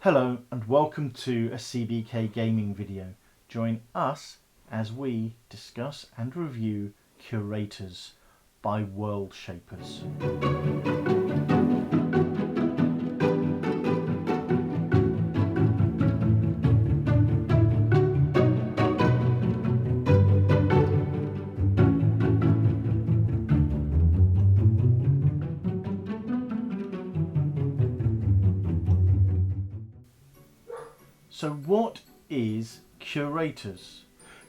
Hello and welcome to a CBK gaming video. Join us as we discuss and review Curators by Worldshapers. So what is Curators?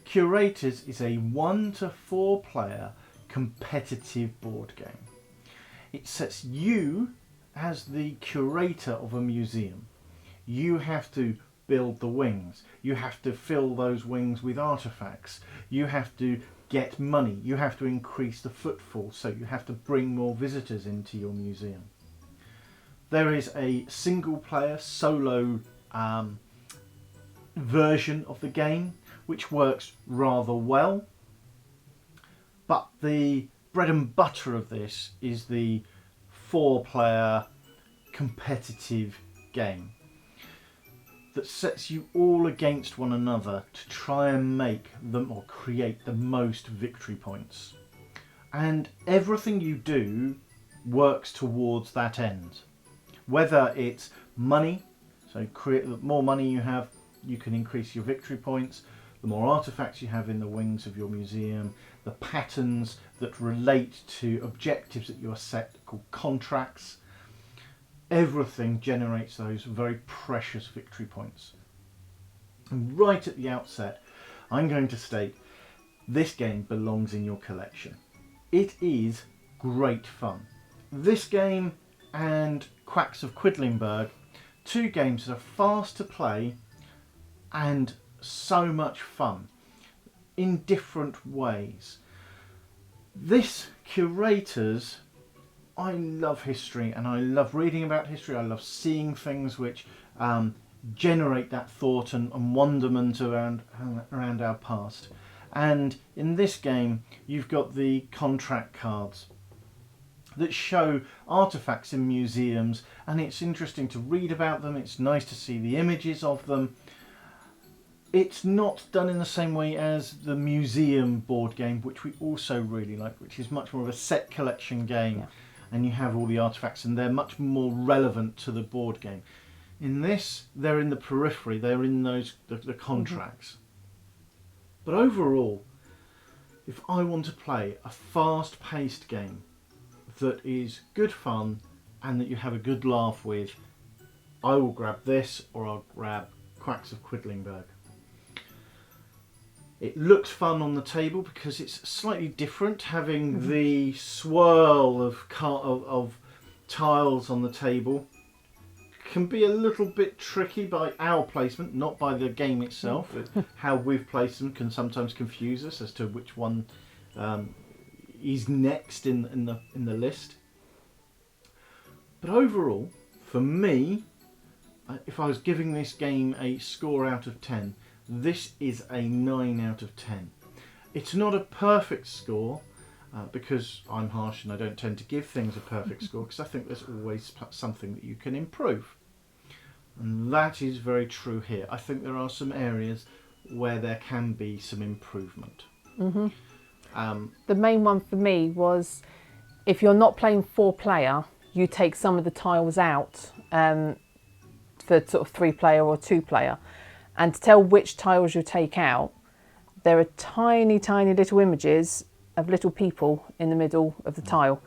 Curators is a 1 to 4 player competitive board game. It sets you as the curator of a museum. You have to build the wings. You have to fill those wings with artifacts. You have to get money. You have to increase the footfall, so you have to bring more visitors into your museum. There is a single player solo version of the game which works rather well, but the bread and butter of this is the 4-player competitive game that sets you all against one another to try and make them or create the most victory points, and everything you do works towards that end. Whether it's money, so create the more money you have, you can increase your victory points. The more artifacts you have in the wings of your museum, the patterns that relate to objectives that you are set, called contracts, everything generates those very precious victory points. And right at the outset, I'm going to state this game belongs in your collection. It is great fun. This game and Quacks of Quedlinburg, two games that are fast to play and so much fun in different ways. This Curators, I love history and I love reading about history. I love seeing things which generate that thought and wonderment around our past. And in this game you've got the contract cards that show artifacts in museums, and it's interesting to read about them. It's nice to see the images of them. It's not done in the same way as the museum board game, which we also really like, which is much more of a set collection game. Yeah. And you have all the artifacts and they're much more relevant to the board game. In this, they're in the periphery, they're in the contracts. Mm-hmm. But overall, if I want to play a fast-paced game that is good fun and that you have a good laugh with, I will grab this, or I'll grab Quacks of Quedlinburg. It looks fun on the table because it's slightly different, having the swirl of tiles on the table. Can be a little bit tricky by our placement, not by the game itself. How we've placed them can sometimes confuse us as to which one is next in the list. But overall, for me, if I was giving this game a score out of 10, this is a 9 out of 10. It's not a perfect score because I'm harsh and I don't tend to give things a perfect score, because I think there's always something that you can improve. And that is very true here. I think there are some areas where there can be some improvement. Mm-hmm. The main one for me was, if you're not playing 4-player, you take some of the tiles out for sort of 3-player or 2-player. And to tell which tiles you take out, there are tiny, tiny little images of little people in the middle of the tile.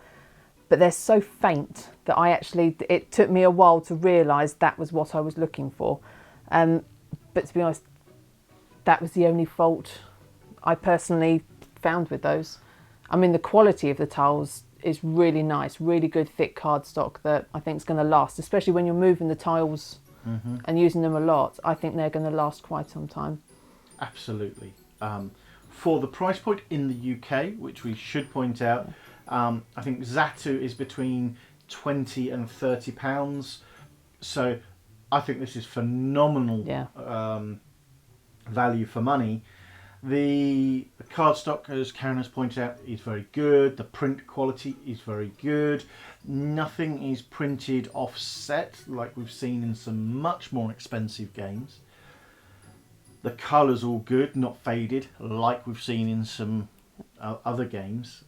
But they're so faint that it took me a while to realise that was what I was looking for. But to be honest, that was the only fault I personally found with those. I mean, the quality of the tiles is really nice, really good thick cardstock that I think is going to last, especially when you're moving the tiles. Mm-hmm. And using them a lot. I think they're going to last quite some time. Absolutely. For the price point in the UK, which we should point out, I think Zatu is between £20 and £30. So I think this is phenomenal value for money. The cardstock, as Karen has pointed out, is very good. The print quality is very good. Nothing is printed offset like we've seen in some much more expensive games. The colour's all good, not faded, like we've seen in some other games.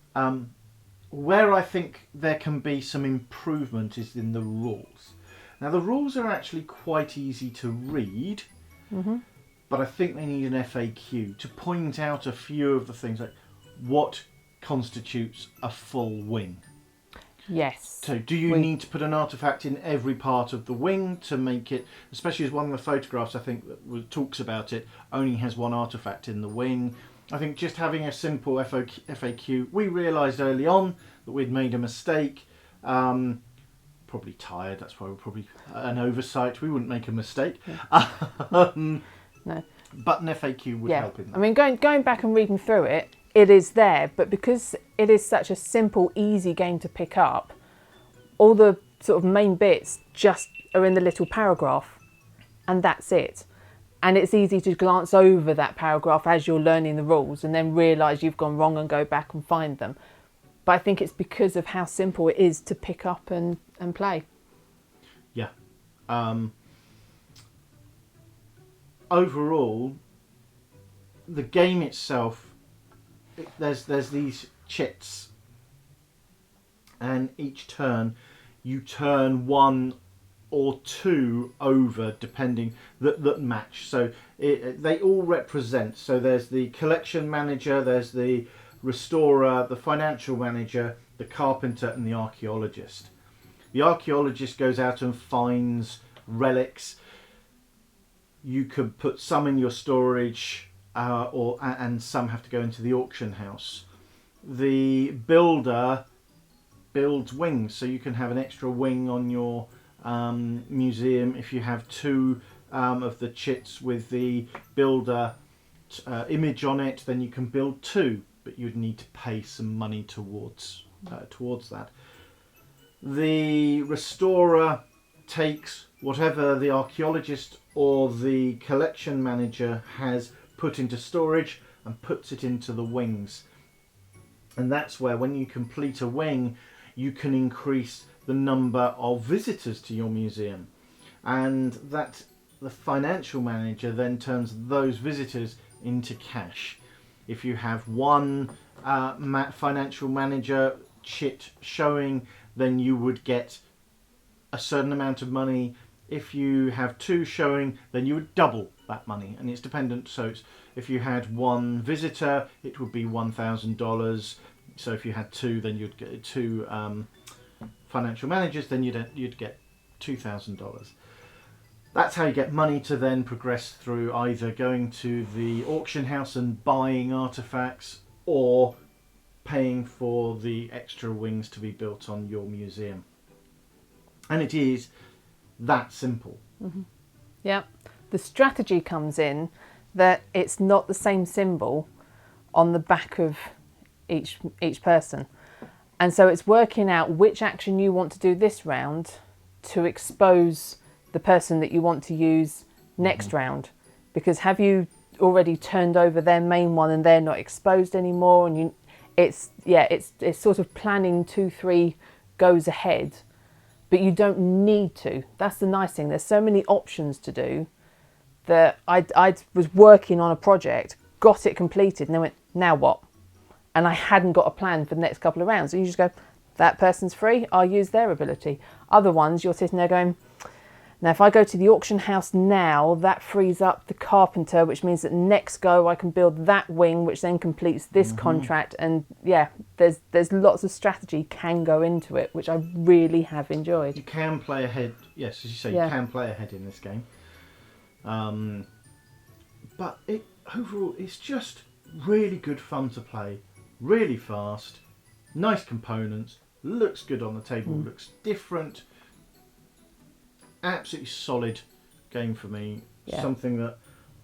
Where I think there can be some improvement is in the rules. Now, the rules are actually quite easy to read, but I think they need an FAQ to point out a few of the things, like what constitutes a full wing. Yes. So do you need to put an artifact in every part of the wing to make it, especially as one of the photographs I think that talks about it only has one artifact in the wing. I think just having a simple FAQ, we realised early on that we'd made a mistake. Probably tired, that's why we're probably an oversight. We wouldn't make a mistake. No. But an FAQ would help in that. I mean, going back and reading through it, it is there, but because it is such a simple, easy game to pick up, all the sort of main bits just are in the little paragraph, and that's it. And it's easy to glance over that paragraph as you're learning the rules and then realise you've gone wrong and go back and find them. But I think it's because of how simple it is to pick up and play. Yeah. Overall, the game itself, there's these chits, and each turn you turn one or two over, depending that match. So they all represent. So there's the collection manager, there's the restorer, the financial manager, the carpenter, and the archaeologist. The archaeologist goes out and finds relics. You could put some in your storage, and some have to go into the auction house. The builder builds wings, so you can have an extra wing on your museum. If you have two of the chits with the builder image on it, then you can build two, but you'd need to pay some money towards that. The restorer takes whatever the archaeologist or the collection manager has put into storage and puts it into the wings. And that's where, when you complete a wing, you can increase the number of visitors to your museum. And that the financial manager then turns those visitors into cash. If you have one financial manager chit showing, then you would get a certain amount of money. If you have two showing, then you would double that money, and it's dependent. So if you had one visitor, it would be $1,000. So if you had two, then you'd get two financial managers, then you'd get $2,000. That's how you get money to then progress through either going to the auction house and buying artifacts, or paying for the extra wings to be built on your museum. And it is that simple. Mm-hmm. Yeah. The strategy comes in that it's not the same symbol on the back of each person. And so it's working out which action you want to do this round to expose the person that you want to use next round. Because have you already turned over their main one and they're not exposed anymore? And it's sort of planning 2-3 goes ahead, but you don't need to. That's the nice thing. There's so many options to do that I was working on a project, got it completed, and then went, now what? And I hadn't got a plan for the next couple of rounds. So you just go, that person's free, I'll use their ability. Other ones, you're sitting there going, now if I go to the auction house now, that frees up the carpenter, which means that next go I can build that wing, which then completes this contract. And yeah, there's lots of strategy can go into it, which I really have enjoyed. You can play ahead, yes, as you say, you can play ahead in this game. But overall, it's just really good fun to play, really fast, nice components, looks good on the table, looks different. Absolutely solid game for me. Yeah. Something that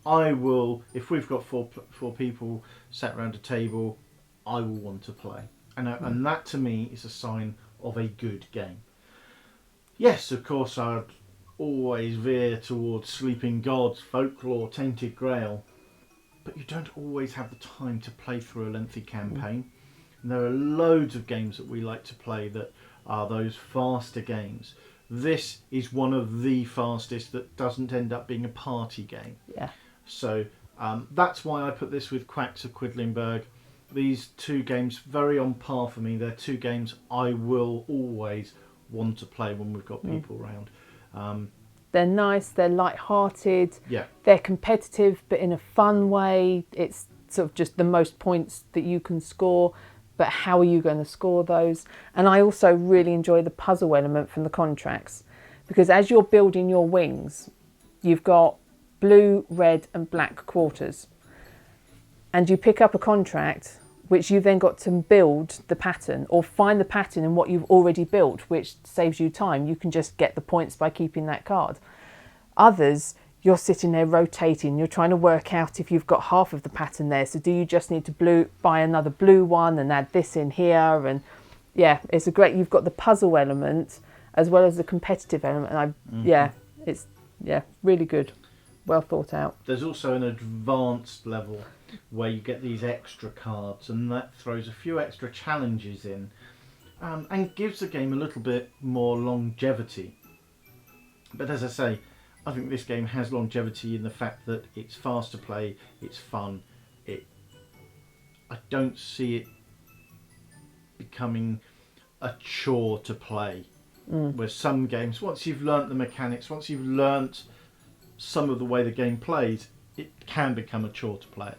I will, if we've got four people sat around a table, I will want to play. And that to me is a sign of a good game. Yes, of course, I'd always veer towards Sleeping Gods, Folklore, Tainted Grail. but you don't always have the time to play through a lengthy campaign. And there are loads of games that we like to play that are those faster games. This is one of the fastest that doesn't end up being a party game. Yeah. So that's why I put this with Quacks of Quedlinburg. These two games, very on par for me. They're two games I will always want to play when we've got people around. They're nice, they're light-hearted, Yeah. they're competitive, but in a fun way. It's sort of just the most points that you can score, but how are you going to score those? And I also really enjoy the puzzle element from the contracts, because as you're building your wings, you've got blue, red and black quarters. And you pick up a contract, which you then got to build the pattern or find the pattern in what you've already built, which saves you time. You can just get the points by keeping that card. Others, you're sitting there rotating. You're trying to work out if you've got half of the pattern there. So do you just need to buy another blue one and add this in here? And yeah, it's you've got the puzzle element as well as the competitive element. And it's really good. Well thought out. There's also an advanced level where you get these extra cards, and that throws a few extra challenges in and gives the game a little bit more longevity. But as I say, I think this game has longevity in the fact that it's fast to play, it's fun. I don't see it becoming a chore to play. Where some games, once you've learnt the mechanics, once you've learnt some of the way the game plays, it can become a chore to play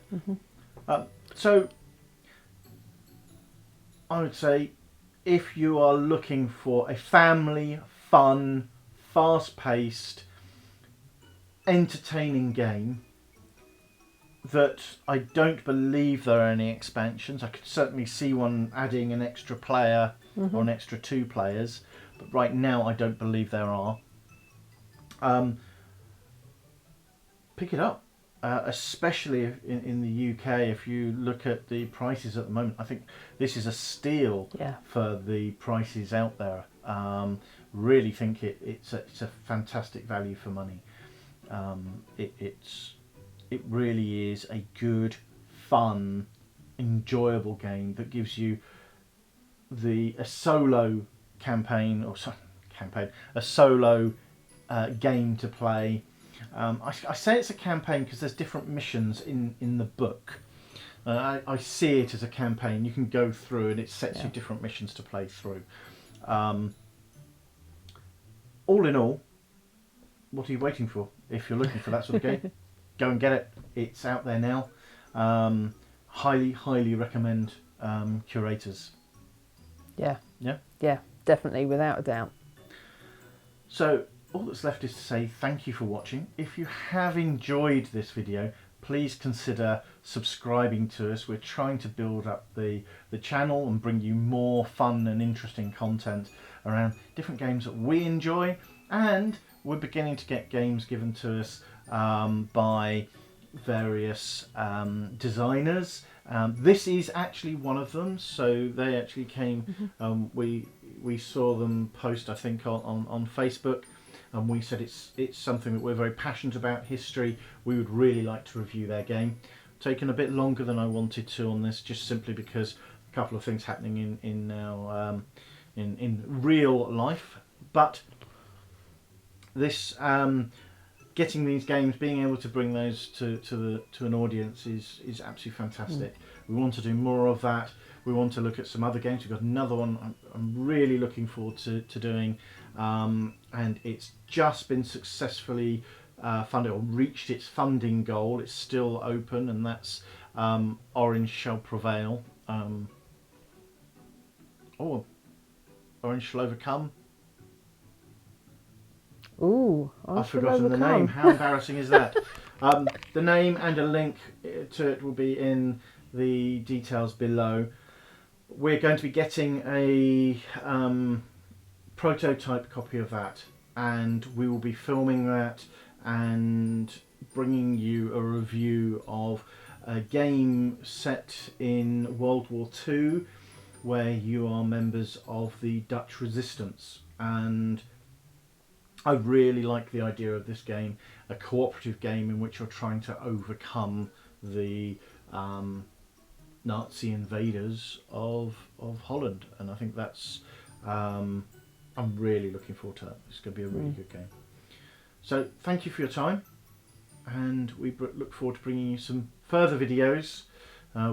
it. So I would say if you are looking for a family, fun, fast-paced, entertaining game that I don't believe there are any expansions. I could certainly see one adding an extra player or an extra 2 players, but right now I don't believe there are. Pick it up. Especially in the UK, if you look at the prices at the moment, I think this is a steal for the prices out there. Really think it's a fantastic value for money. It really is a good, fun, enjoyable game that gives you a solo campaign a solo game to play. I say it's a campaign because there's different missions in the book. I see it as a campaign. You can go through and it sets you different missions to play through. All in all, what are you waiting for? If you're looking for that sort of game, go and get it. It's out there now. Highly recommend Curators. Yeah, Yeah, definitely, without a doubt. So all that's left is to say thank you for watching. If you have enjoyed this video, please consider subscribing to us. We're trying to build up the channel and bring you more fun and interesting content around different games that we enjoy, and we're beginning to get games given to us by various designers. This is actually one of them, so they actually came, we saw them post, I think, on Facebook, and we said it's something that we're very passionate about, history. We would really like to review their game. Taken a bit longer than I wanted to on this, just simply because a couple of things happening in real life. But this getting these games, being able to bring those to an audience is absolutely fantastic. We want to do more of that. We want to look at some other games. We've got another one I'm really looking forward to doing, and it's just been successfully funded, or reached its funding goal. It's still open, and that's Orange Shall Prevail. Orange Shall Overcome. Ooh, I've forgotten the name. How embarrassing is that? The name and a link to it will be in the details below. We're going to be getting a prototype copy of that, and we will be filming that and bringing you a review of a game set in World War II, where you are members of the Dutch resistance. And I really like the idea of this game, a cooperative game in which you're trying to overcome the Nazi invaders of Holland, and I think that's I'm really looking forward to that. It's going to be a really good game. So thank you for your time, and we look forward to bringing you some further videos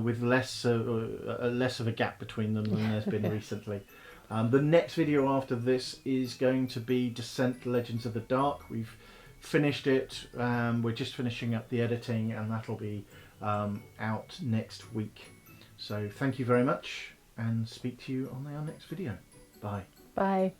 with less of a gap between them than there's been recently. The next video after this is going to be Descent: Legends of the Dark. We've finished it. We're just finishing up the editing, and that'll be out next week. So thank you very much, and speak to you on our next video. Bye. Bye.